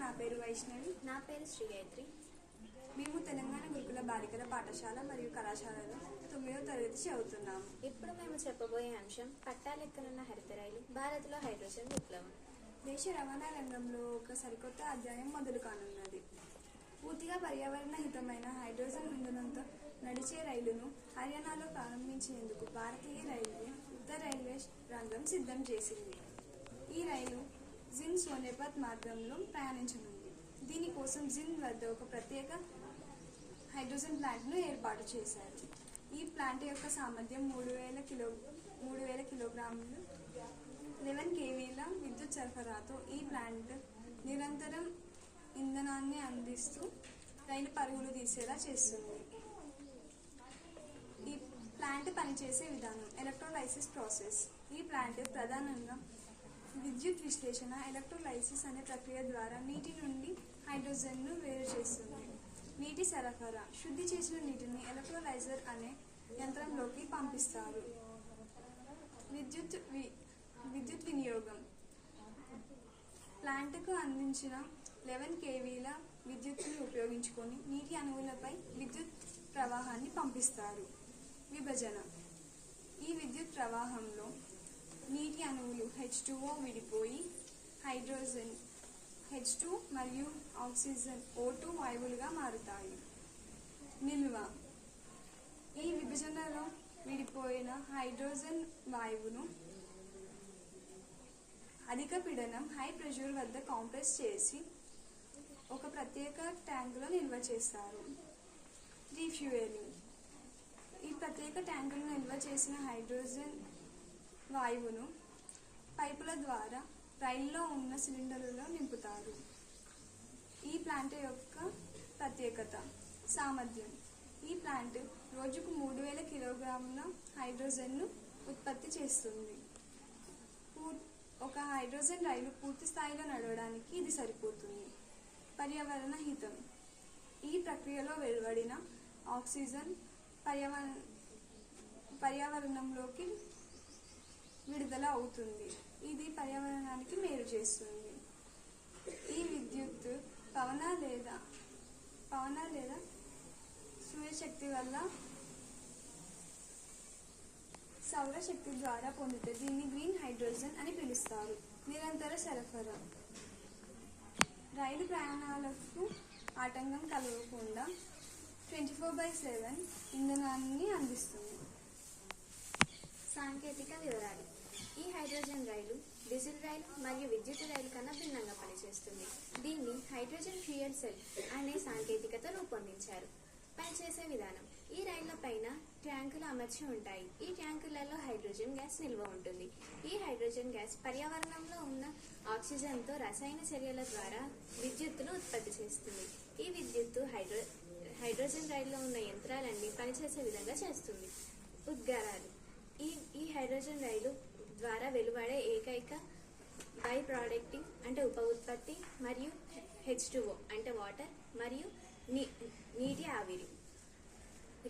నా పేరు వైష్ణవి. నా పేరు శ్రీగాయత్రి. మేము తెలంగాణ గురుకుల బాలికల పాఠశాల మరియు కళాశాలలో 9వ తరగతి చదువుతున్నాము. ఇప్పుడు మేము చెప్పబోయే అంశం పట్టాలెక్కనున్న హరిత రైలు, భారత్లో హైడ్రోజన్ విప్లవం. దేశ రవాణా రంగంలో ఒక సరికొత్త అధ్యాయం మొదలు కానున్నది. పూర్తిగా పర్యావరణ హితమైన హైడ్రోజన్ ఇంధనంతో నడిచే రైలును హర్యానాలో ప్రారంభించేందుకు భారతీయ రైల్వే ఉత్తర రైల్వే రంగం సిద్ధం చేసింది. ఈ రైలు జింద్ సోనేపత్ మార్గంలో ప్రయాణించనుంది. దీనికోసం జింద్ వద్ద ఒక ప్రత్యేక హైడ్రోజన్ ప్లాంట్ను ఏర్పాటు చేశారు. ఈ ప్లాంట్ యొక్క సామర్థ్యం 3000 కిలోగ్రాములు 11 kVల విద్యుత్ సరఫరాతో ఈ ప్లాంట్ నిరంతరం ఇంధనాన్ని అందిస్తూ రైలు పరుగులు తీసేలా చేస్తుంది. ఈ ప్లాంట్ పనిచేసే విధానం ఎలక్ట్రోలైసిస్ ప్రాసెస్. ఈ ప్లాంట్ ప్రధానంగా విద్యుత్ విశ్లేషణ ఎలక్ట్రోలైసిస్ అనే ప్రక్రియ ద్వారా నీటి నుండి హైడ్రోజన్ను వేరు చేస్తుంది. నీటి సరఫరా. శుద్ధి చేసిన నీటిని ఎలక్ట్రోలైజర్ అనే యంత్రంలోకి పంపిస్తారు. విద్యుత్ వినియోగం. ప్లాంట్కు అందించిన 11 kVల విద్యుత్తును ఉపయోగించుకొని నీటి అణువులపై విద్యుత్ ప్రవాహాన్ని పంపిస్తారు. విభజన. ఈ విద్యుత్ ప్రవాహంలో నీటి అణువులు H2O విడిపోయి హైడ్రోజన్ H2 మరియు ఆక్సిజన్ O2 వాయువులుగా మారుతాయి. నిల్వ. ఈ విభజనలో విడిపోయిన హైడ్రోజన్ వాయువును అధిక పీడనం హై ప్రెషర్ వద్ద కంప్రెస్ చేసి ఒక ప్రత్యేక ట్యాంకులో నిల్వ చేస్తారు. రీఫ్యూయలింగ్. ఈ ప్రత్యేక ట్యాంకులో నిల్వ చేసిన హైడ్రోజన్ వాయువును పైపుల ద్వారా రైల్లో ఉన్న సిలిండర్లలో నింపుతారు. ఈ ప్లాంట్ యొక్క ప్రత్యేకత. సామర్థ్యం. ఈ ప్లాంట్ రోజుకు 3000 కిలోగ్రాముల హైడ్రోజన్ను ఉత్పత్తి చేస్తుంది. ఒక హైడ్రోజన్ రైలు పూర్తి స్థాయిలో నడవడానికి ఇది సరిపోతుంది. పర్యావరణ హితం. ఈ ప్రక్రియలో వెలువడిన ఆక్సిజన్ పర్యావరణంలోకి విడుదల అవుతుంది. ఇది పర్యావరణానికి మేలు చేస్తుంది. ఈ విద్యుత్ పవన లేదా సూర్యశక్తి వల్ల సౌరశక్తి ద్వారా పొందితే దీన్ని గ్రీన్ హైడ్రోజన్ అని పిలుస్తారు. నిరంతర సరఫరా. రైలు ప్రయాణాలకు ఆటంకం కలగకుండా 24/7 ఇంధనాన్ని అందిస్తుంది. సాంకేతిక వివరాలు. ఈ హైడ్రోజన్ రైలు డీజిల్ రైలు మరియు విద్యుత్ రైలు కన్నా భిన్నంగా పనిచేస్తుంది. దీన్ని హైడ్రోజన్ ఫ్యూయల్ సెల్ అనే సాంకేతికత రూపొందించారు. పనిచేసే విధానం. ఈ రైళ్ల పైన ట్యాంకులు అమర్చి ఉంటాయి. ఈ ట్యాంకులలో హైడ్రోజన్ గ్యాస్ నిల్వ ఉంటుంది. ఈ హైడ్రోజన్ గ్యాస్ పర్యావరణంలో ఉన్న ఆక్సిజన్తో రసాయన చర్యల ద్వారా విద్యుత్తును ఉత్పత్తి చేస్తుంది. ఈ విద్యుత్తు హైడ్రోజన్ రైల్లో ఉన్న యంత్రాలన్నీ పనిచేసే విధంగా చేస్తుంది. ఉద్గారాలు. ఈ హైడ్రోజన్ రైలు ద్వారా వెలువడే ఏకైక బై ప్రోడక్టింగ్ అంటే ఉప ఉత్పత్తి మరియు H2O అంటే వాటర్ మరియు నీటి ఆవిరి.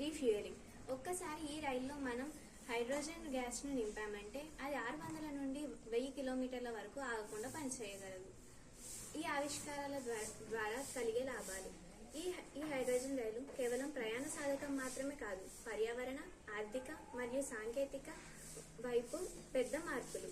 రీఫ్యూయలింగ్. ఒక్కసారి ఈ రైల్లో మనం హైడ్రోజన్ గ్యాస్ను నింపామంటే అది 600 నుండి 1000 కిలోమీటర్ల వరకు ఆగకుండా పనిచేయగలదు. ఈ ఆవిష్కారాల ద్వారా కలిగే లాభాలు. ఈ హైడ్రోజన్ రైలు కేవలం ప్రయాణ సాధకం మాత్రమే కాదు, పర్యావరణ, ఆర్థిక మరియు సాంకేతిక వైపు పెద్ద మార్పులు.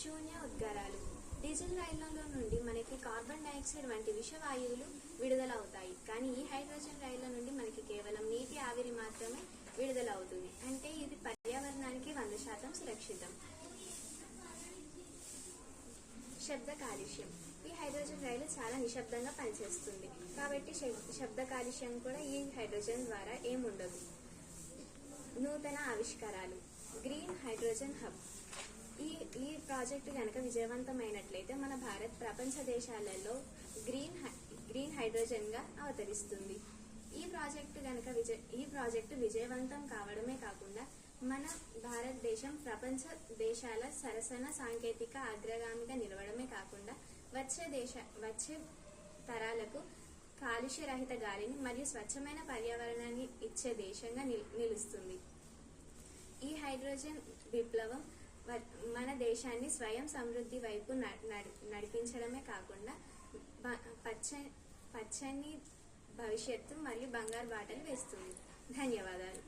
శూన్య ఉద్గారాలు. డీజిల్ రైళ్లలో నుండి మనకి కార్బన్ డైఆక్సైడ్ వంటి విషవాయువులు విడుదలవుతాయి. కానీ ఈ హైడ్రోజన్ రైళ్ల నుండి మనకి కేవలం నీటి ఆవిరి మాత్రమే విడుదలవుతుంది. అంటే ఇది పర్యావరణానికి 100% సురక్షితం. శబ్ద కాలుష్యం. ఈ హైడ్రోజన్ రైలు చాలా నిశ్శబ్దంగా పనిచేస్తుంది కాబట్టి శబ్ద కాలుష్యం కూడా ఈ హైడ్రోజన్ ద్వారా ఏముండదు. నూతన ఆవిష్కారాలు. Green hydrogen hub. ఈ ప్రాజెక్టు కనుక విజయవంతమైనట్లయితే మన భారత్ ప్రపంచ దేశాలలో గ్రీన్ హైడ్రోజన్ గా అవతరిస్తుంది. ఈ ప్రాజెక్టు విజయవంతం కావడమే కాకుండా మన భారతదేశం ప్రపంచ దేశాల సరసన సాంకేతిక అగ్రగామిగా నిలవడమే కాకుండా వచ్చే తరాలకు కాలుష్య రహిత గాలిని మరియు స్వచ్ఛమైన పర్యావరణాన్ని ఇచ్చే దేశంగా నిలుస్తుంది. ఈ హైడ్రోజన్ విప్లవం మన దేశాన్ని స్వయం సమృద్ధి వైపు నడిపించడమే కాకుండా పచ్చని భవిష్యత్తు మరియు బంగారు బాటలు వేస్తుంది. ధన్యవాదాలు.